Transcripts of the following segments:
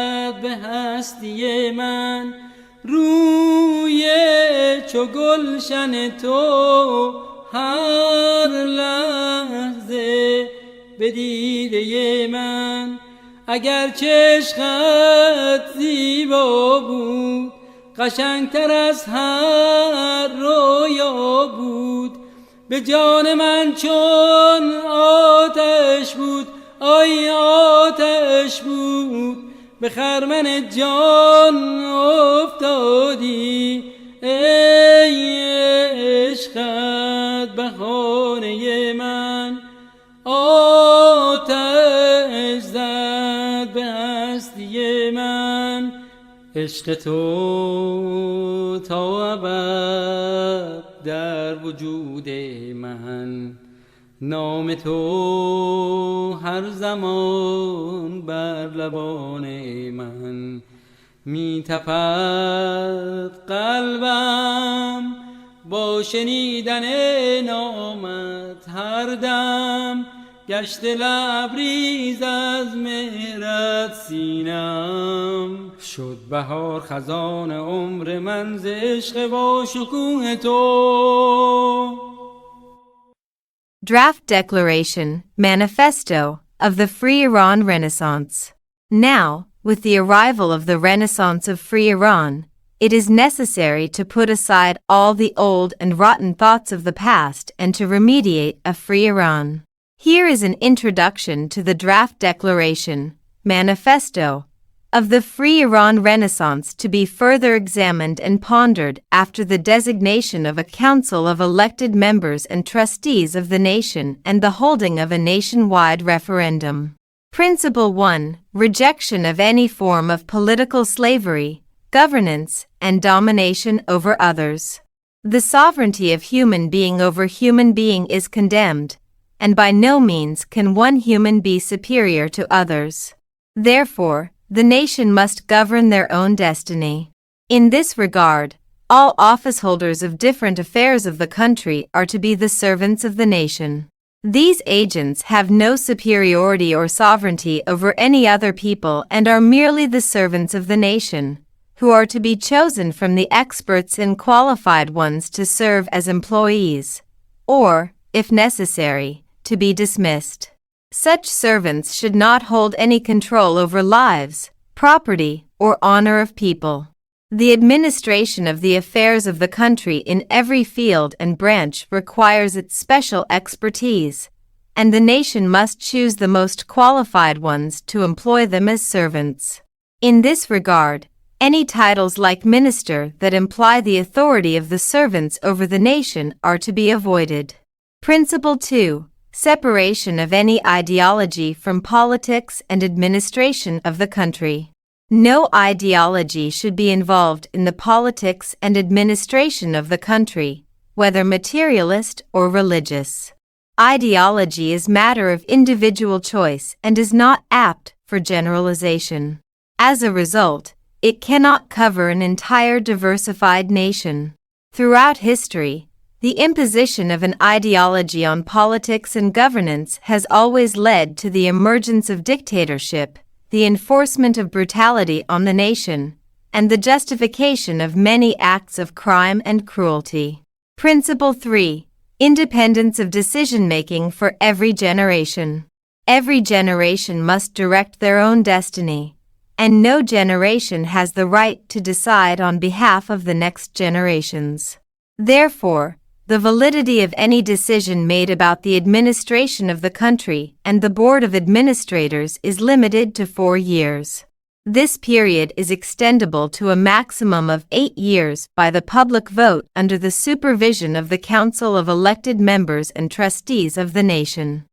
زد به هستی من، روی چو گلشن تو هر لحظه به دیده من. اگر عشقت زیبا بود، قشنگتر از هر رویا بود، به جان من چون آتش بود، آی آتش بود، به خرمن جان افتادی ای عشقت بهانه من. آتش زد به هستی من، عشق تو تا ابد در وجود من، نام تو هر زمان بر لبان من. می تپد قلبم با شنیدن نامت، هر دم گشت لبریز از مهرت سینم. شد بهار خزان عمر من ز عشق و شکوه تو. Draft Declaration, Manifesto of the Free Iran Renaissance. Now, with the arrival of the Renaissance of Free Iran, it is necessary to put aside all the old and rotten thoughts of the past and to remediate a free Iran. Here is an introduction to the Draft Declaration, Manifesto of the Free Iran Renaissance, to be further examined and pondered after the designation of a council of elected members and trustees of the nation and the holding of a nationwide referendum. Principle 1. Rejection of any form of political slavery, governance, and domination over others. The sovereignty of human being over human being is condemned, and by no means can one human be superior to others. Therefore, the nation must govern their own destiny. In this regard, all officeholders of different affairs of the country are to be the servants of the nation. These agents have no superiority or sovereignty over any other people and are merely the servants of the nation, who are to be chosen from the experts and qualified ones to serve as employees, or, if necessary, to be dismissed. Such servants should not hold any control over lives, property, or honor of people. The administration of the affairs of the country in every field and branch requires its special expertise, and the nation must choose the most qualified ones to employ them as servants. In this regard, any titles like minister that imply the authority of the servants over the nation are to be avoided. Principle 2. Separation of any ideology from politics and administration of the country. No ideology should be involved in the politics and administration of the country, whether materialist or religious. Ideology is matter of individual choice and is not apt for generalization. As a result, it cannot cover an entire diversified nation. Throughout history, the imposition of an ideology on politics and governance has always led to the emergence of dictatorship, the enforcement of brutality on the nation, and the justification of many acts of crime and cruelty. Principle 3. Independence of decision-making for every generation. Every generation must direct their own destiny, and no generation has the right to decide on behalf of the next generations. Therefore, the validity of any decision made about the administration of the country and the Board of Administrators is limited to 4 years. This period is extendable to a maximum of 8 years by the public vote under the supervision of the Council of Elected Members and Trustees of the nation.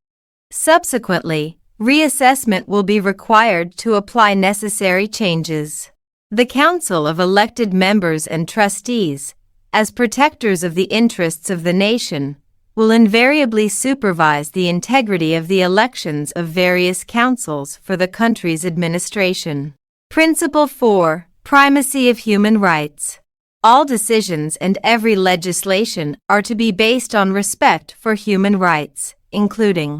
Subsequently, reassessment will be required to apply necessary changes. The Council of Elected Members and Trustees, as protectors of the interests of the nation, will invariably supervise the integrity of the elections of various councils for the country's administration. Principle 4. Primacy of human rights. All decisions and every legislation are to be based on respect for human rights, including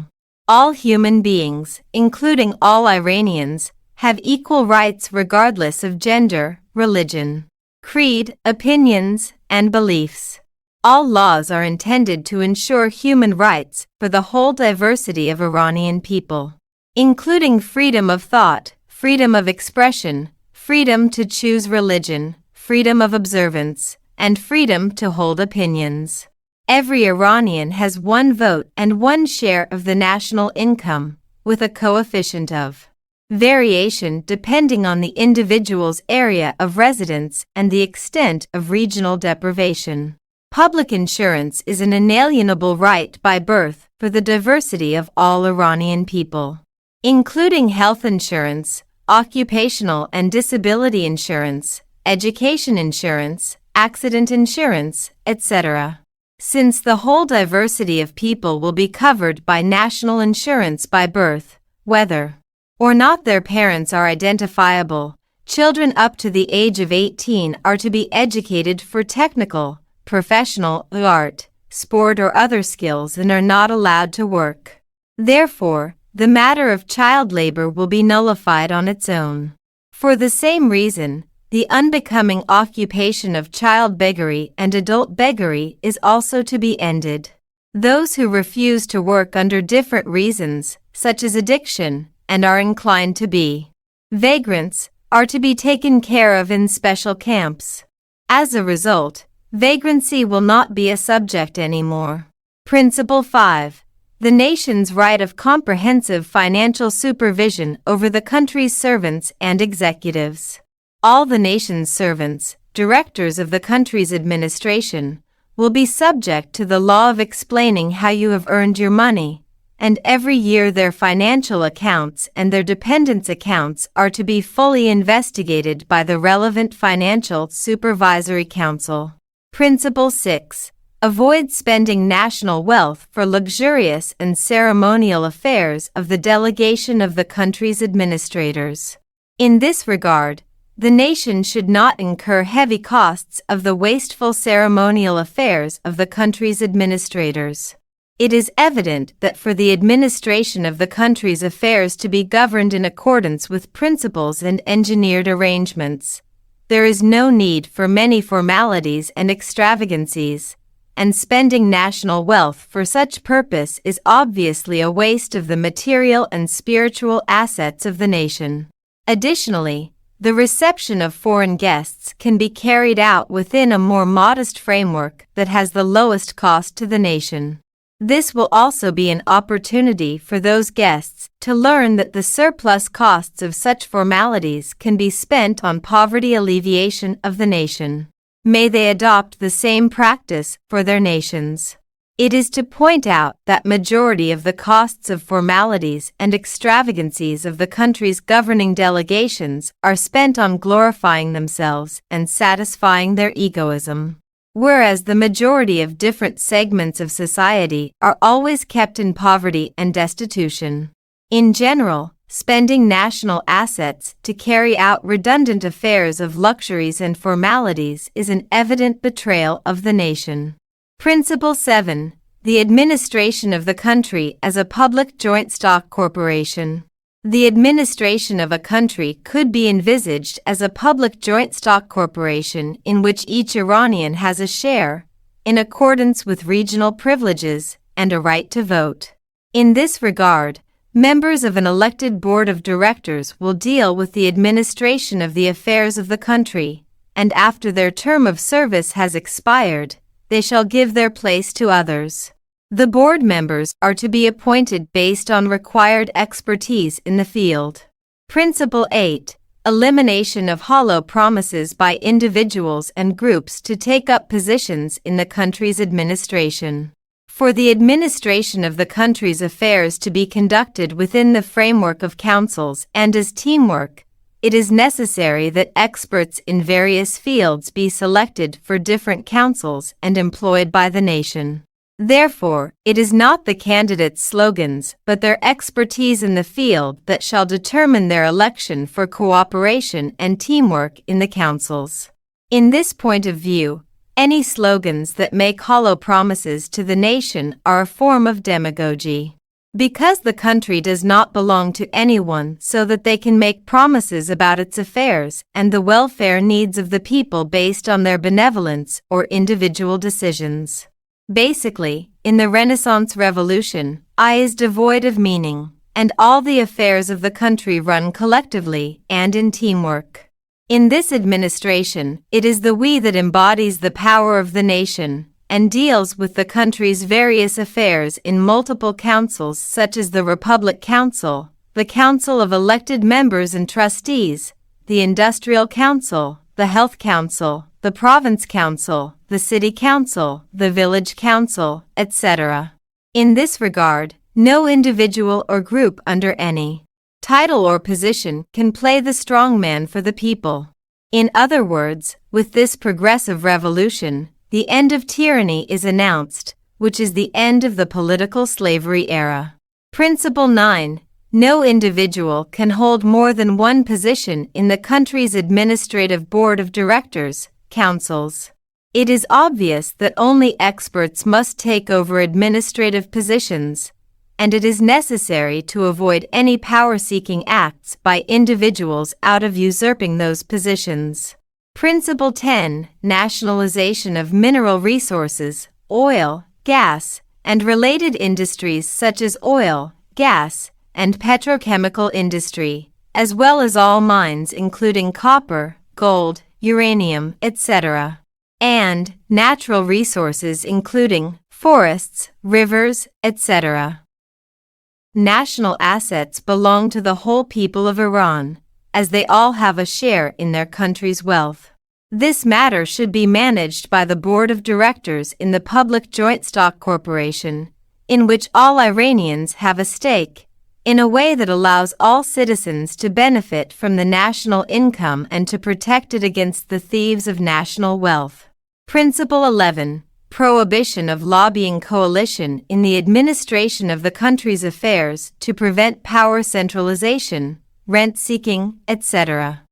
all human beings, including all Iranians, have equal rights regardless of gender, religion, creed, opinions, and beliefs. All laws are intended to ensure human rights for the whole diversity of Iranian people, including freedom of thought, freedom of expression, freedom to choose religion, freedom of observance, and freedom to hold opinions. Every Iranian has one vote and one share of the national income, with a coefficient of variation depending on the individual's area of residence and the extent of regional deprivation. Public insurance is an inalienable right by birth for the diversity of all Iranian people, including health insurance, occupational and disability insurance, education insurance, accident insurance, etc. Since the whole diversity of people will be covered by national insurance by birth, whether or not their parents are identifiable, children up to the age of 18 are to be educated for technical, professional, art, sport or other skills and are not allowed to work. Therefore, the matter of child labor will be nullified on its own. For the same reason, the unbecoming occupation of child beggary and adult beggary is also to be ended. Those who refuse to work under different reasons, such as addiction, and are inclined to be vagrants, are to be taken care of in special camps. As a result, vagrancy will not be a subject anymore. Principle 5. The nation's right of comprehensive financial supervision over the country's servants and executives. All the nation's servants, directors of the country's administration, will be subject to the law of explaining how you have earned your money, and every year their financial accounts and their dependents' accounts are to be fully investigated by the relevant Financial Supervisory Council. Principle 6. Avoid spending national wealth for luxurious and ceremonial affairs of the delegation of the country's administrators. In this regard, the nation should not incur heavy costs of the wasteful ceremonial affairs of the country's administrators. It is evident that for the administration of the country's affairs to be governed in accordance with principles and engineered arrangements, there is no need for many formalities and extravagancies, and spending national wealth for such purpose is obviously a waste of the material and spiritual assets of the nation. Additionally, the reception of foreign guests can be carried out within a more modest framework that has the lowest cost to the nation. This will also be an opportunity for those guests to learn that the surplus costs of such formalities can be spent on poverty alleviation of the nation. May they adopt the same practice for their nations. It is to point out that majority of the costs of formalities and extravagancies of the country's governing delegations are spent on glorifying themselves and satisfying their egoism, whereas the majority of different segments of society are always kept in poverty and destitution. In general, spending national assets to carry out redundant affairs of luxuries and formalities is an evident betrayal of the nation. Principle 7. The administration of the country as a public joint stock corporation. The administration of a country could be envisaged as a public joint stock corporation in which each Iranian has a share, in accordance with regional privileges, and a right to vote. In this regard, members of an elected board of directors will deal with the administration of the affairs of the country, and after their term of service has expired, they shall give their place to others. The board members are to be appointed based on required expertise in the field. Principle 8. Elimination of hollow promises by individuals and groups to take up positions in the country's administration. For the administration of the country's affairs to be conducted within the framework of councils and as teamwork, it is necessary that experts in various fields be selected for different councils and employed by the nation. Therefore, it is not the candidates' slogans but their expertise in the field that shall determine their election for cooperation and teamwork in the councils. In this point of view, any slogans that make hollow promises to the nation are a form of demagogy. Because the country does not belong to anyone so that they can make promises about its affairs and the welfare needs of the people based on their benevolence or individual decisions. Basically, in the Renaissance Revolution, I is devoid of meaning, and all the affairs of the country run collectively and in teamwork. In this administration, it is the we that embodies the power of the nation, and deals with the country's various affairs in multiple councils such as the Republic Council, the Council of Elected Members and Trustees, the Industrial Council, the Health Council, the Province Council, the City Council, the Village Council, etc. In this regard, no individual or group under any title or position can play the strongman for the people. In other words, with this progressive revolution, the end of tyranny is announced, which is the end of the political slavery era. Principle 9. No individual can hold more than one position in the country's administrative board of directors, councils. It is obvious that only experts must take over administrative positions, and it is necessary to avoid any power-seeking acts by individuals out of usurping those positions. Principle 10. Nationalization of mineral resources, oil, gas, and related industries such as oil, gas, and petrochemical industry, as well as all mines including copper, gold, uranium, etc. And natural resources including forests, rivers, etc. National assets belong to the whole people of Iran, as they all have a share in their country's wealth. This matter should be managed by the board of directors in the public joint stock corporation, in which all Iranians have a stake, in a way that allows all citizens to benefit from the national income and to protect it against the thieves of national wealth. Principle 11. Prohibition of lobbying coalition in the administration of the country's affairs to prevent power centralization, rent-seeking, etc.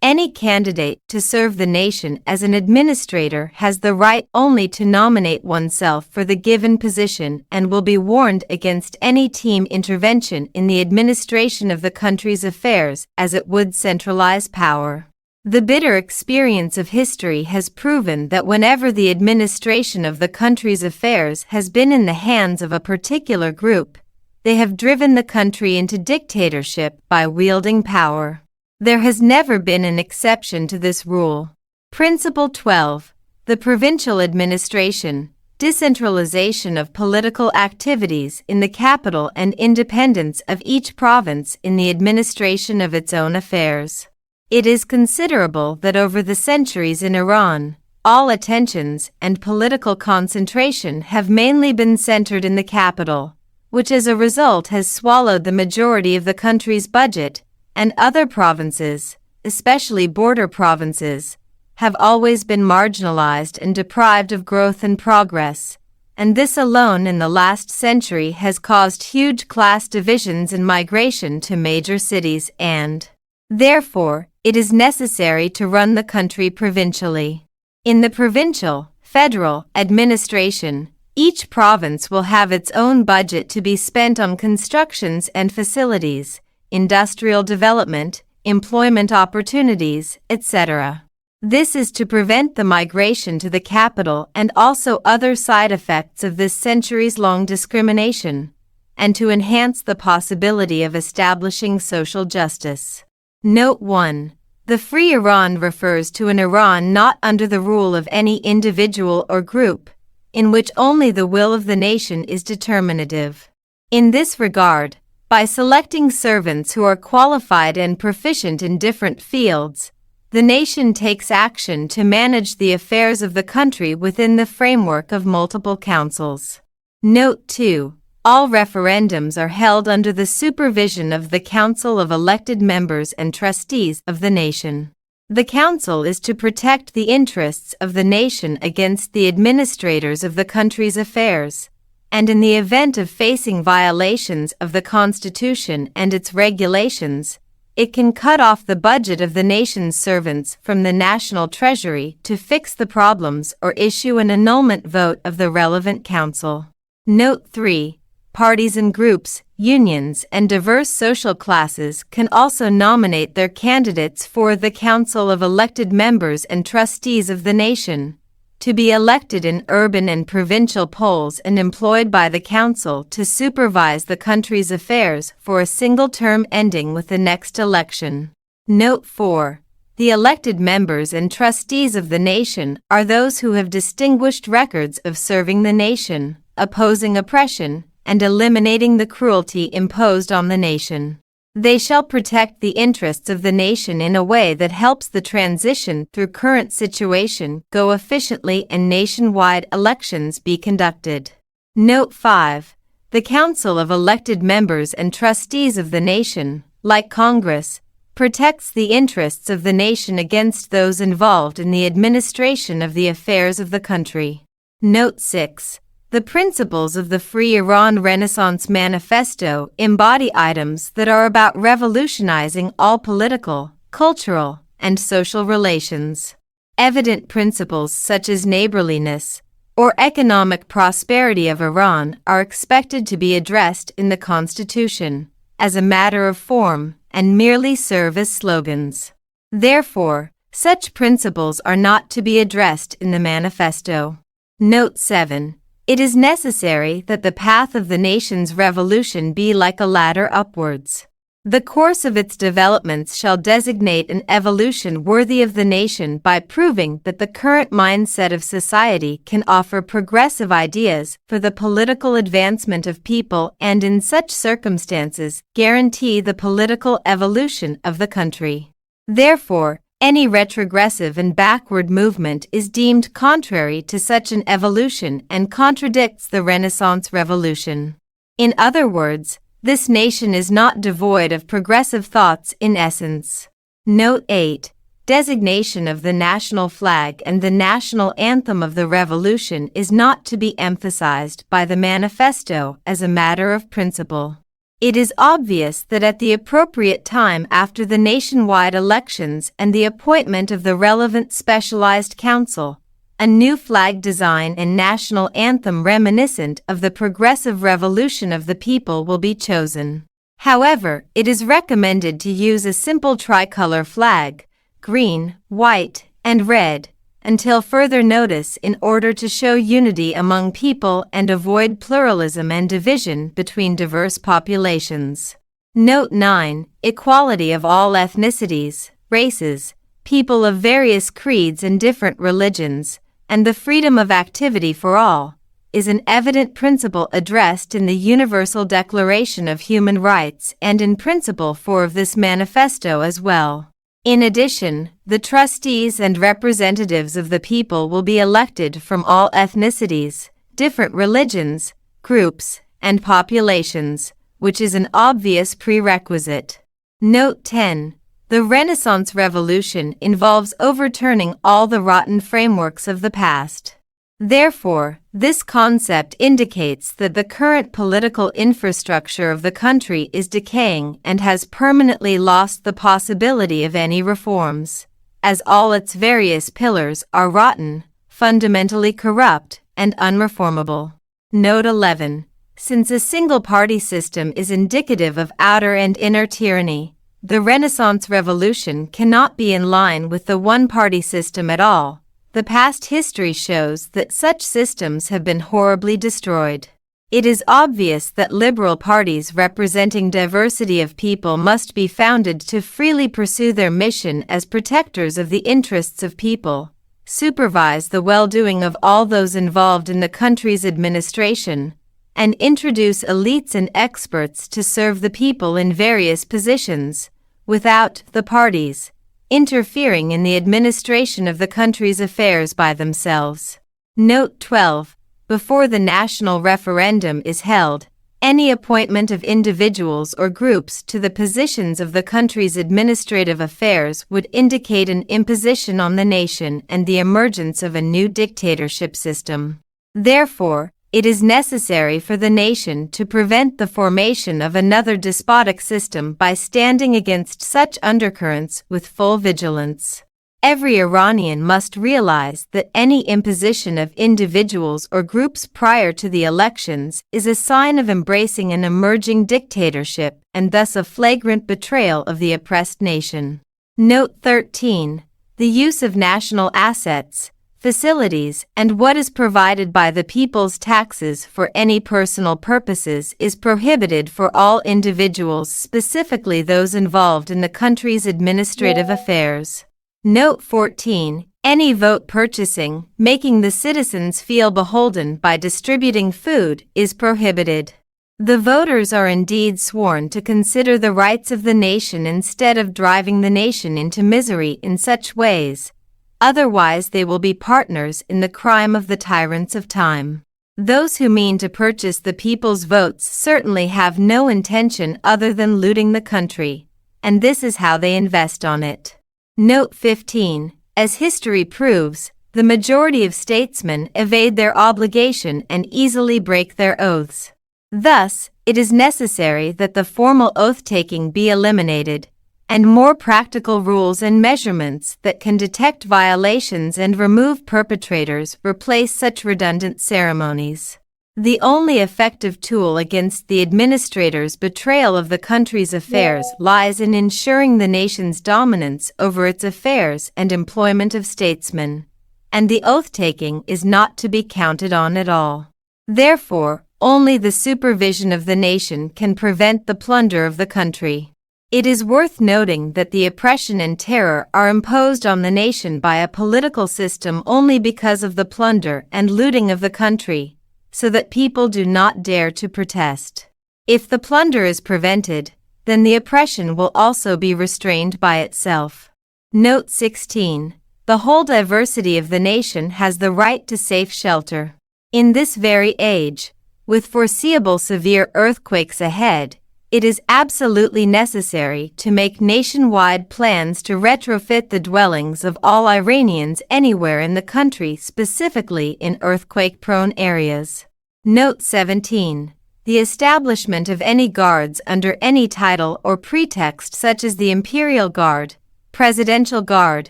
Any candidate to serve the nation as an administrator has the right only to nominate oneself for the given position and will be warned against any team intervention in the administration of the country's affairs as it would centralize power. The bitter experience of history has proven that whenever the administration of the country's affairs has been in the hands of a particular group, they have driven the country into dictatorship by wielding power. There has never been an exception to this rule. Principle 12. The provincial administration, decentralization of political activities in the capital and independence of each province in the administration of its own affairs. It is considerable that over the centuries in Iran, all attentions and political concentration have mainly been centered in the capital, which as a result has swallowed the majority of the country's budget, and other provinces, especially border provinces, have always been marginalized and deprived of growth and progress, and this alone in the last century has caused huge class divisions and migration to major cities and, therefore, it is necessary to run the country provincially. In the provincial, federal administration, each province will have its own budget to be spent on constructions and facilities, industrial development, employment opportunities, etc. This is to prevent the migration to the capital and also other side effects of this centuries-long discrimination, and to enhance the possibility of establishing social justice. Note 1. The Free Iran refers to an Iran not under the rule of any individual or group, in which only the will of the nation is determinative. In this regard, by selecting servants who are qualified and proficient in different fields, the nation takes action to manage the affairs of the country within the framework of multiple councils. Note 2. All referendums are held under the supervision of the Council of Elected Members and Trustees of the nation. The council is to protect the interests of the nation against the administrators of the country's affairs, and in the event of facing violations of the Constitution and its regulations, it can cut off the budget of the nation's servants from the national treasury to fix the problems or issue an annulment vote of the relevant council. Note 3. parties and groups, unions, and diverse social classes can also nominate their candidates for the Council of Elected Members and Trustees of the Nation, to be elected in urban and provincial polls and employed by the Council to supervise the country's affairs for a single term ending with the next election. Note 4. The elected members and trustees of the nation are those who have distinguished records of serving the nation, opposing oppression, and eliminating the cruelty imposed on the nation. They shall protect the interests of the nation in a way that helps the transition through current situation go efficiently and nationwide elections be conducted. Note 5. The Council of Elected Members and Trustees of the nation, like Congress, protects the interests of the nation against those involved in the administration of the affairs of the country. Note 6. The principles of the Free Iran Renaissance Manifesto embody items that are about revolutionizing all political, cultural, and social relations. Evident principles such as neighborliness or economic prosperity of Iran are expected to be addressed in the Constitution as a matter of form and merely serve as slogans. Therefore, such principles are not to be addressed in the manifesto. Note 7. It is necessary that the path of the nation's revolution be like a ladder upwards. The course of its developments shall designate an evolution worthy of the nation by proving that the current mindset of society can offer progressive ideas for the political advancement of people and in such circumstances guarantee the political evolution of the country. Therefore, any retrogressive and backward movement is deemed contrary to such an evolution and contradicts the Renaissance Revolution. In other words, this nation is not devoid of progressive thoughts in essence. Note 8. Designation of the national flag and the national anthem of the revolution is not to be emphasized by the manifesto as a matter of principle. It is obvious that at the appropriate time after the nationwide elections and the appointment of the relevant specialized council, a new flag design and national anthem reminiscent of the progressive revolution of the people will be chosen. However, it is recommended to use a simple tricolor flag, green, white, and red, until further notice in order to show unity among people and avoid pluralism and division between diverse populations. Note 9. Equality of all ethnicities, races, people of various creeds and different religions, and the freedom of activity for all, is an evident principle addressed in the Universal Declaration of Human Rights and in Principle 4 of this manifesto as well. In addition, the trustees and representatives of the people will be elected from all ethnicities, different religions, groups, and populations, which is an obvious prerequisite. Note 10. The Renaissance Revolution involves overturning all the rotten frameworks of the past. Therefore, this concept indicates that the current political infrastructure of the country is decaying and has permanently lost the possibility of any reforms, as all its various pillars are rotten, fundamentally corrupt, and unreformable. Note 11. Since a single-party system is indicative of outer and inner tyranny, the Renaissance Revolution cannot be in line with the one-party system at all. The past history shows that such systems have been horribly destroyed. It is obvious that liberal parties representing diversity of people must be founded to freely pursue their mission as protectors of the interests of people, supervise the well-doing of all those involved in the country's administration, and introduce elites and experts to serve the people in various positions, without the parties interfering in the administration of the country's affairs by themselves. Note 12. Before the national referendum is held, any appointment of individuals or groups to the positions of the country's administrative affairs would indicate an imposition on the nation and the emergence of a new dictatorship system. Therefore, it is necessary for the nation to prevent the formation of another despotic system by standing against such undercurrents with full vigilance. Every Iranian must realize that any imposition of individuals or groups prior to the elections is a sign of embracing an emerging dictatorship and thus a flagrant betrayal of the oppressed nation. Note 13. The use of national assets, facilities, and what is provided by the people's taxes for any personal purposes is prohibited for all individuals, specifically those involved in the country's administrative affairs. Note 14. Any vote purchasing, making the citizens feel beholden by distributing food, is prohibited. The voters are indeed sworn to consider the rights of the nation instead of driving the nation into misery in such ways. Otherwise they will be partners in the crime of the tyrants of time. Those who mean to purchase the people's votes certainly have no intention other than looting the country, and this is how they invest on it. Note 15. As history proves, the majority of statesmen evade their obligation and easily break their oaths. Thus, it is necessary that the formal oath-taking be eliminated, and more practical rules and measurements that can detect violations and remove perpetrators replace such redundant ceremonies. The only effective tool against the administrator's betrayal of the country's affairs lies in ensuring the nation's dominance over its affairs and employment of statesmen, and the oath-taking is not to be counted on at all. Therefore, only the supervision of the nation can prevent the plunder of the country. It is worth noting that the oppression and terror are imposed on the nation by a political system only because of the plunder and looting of the country, so that people do not dare to protest. If the plunder is prevented, then the oppression will also be restrained by itself. Note 16. The whole diversity of the nation has the right to safe shelter. In this very age, with foreseeable severe earthquakes ahead, it is absolutely necessary to make nationwide plans to retrofit the dwellings of all Iranians anywhere in the country, specifically in earthquake-prone areas. Note 17. The establishment of any guards under any title or pretext such as the Imperial Guard, Presidential Guard,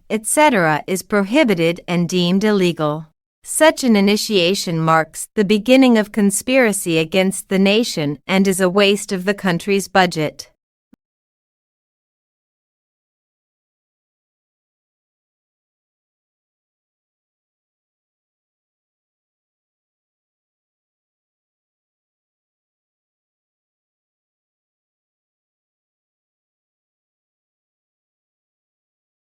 etc. is prohibited and deemed illegal. Such an initiation marks the beginning of conspiracy against the nation and is a waste of the country's budget.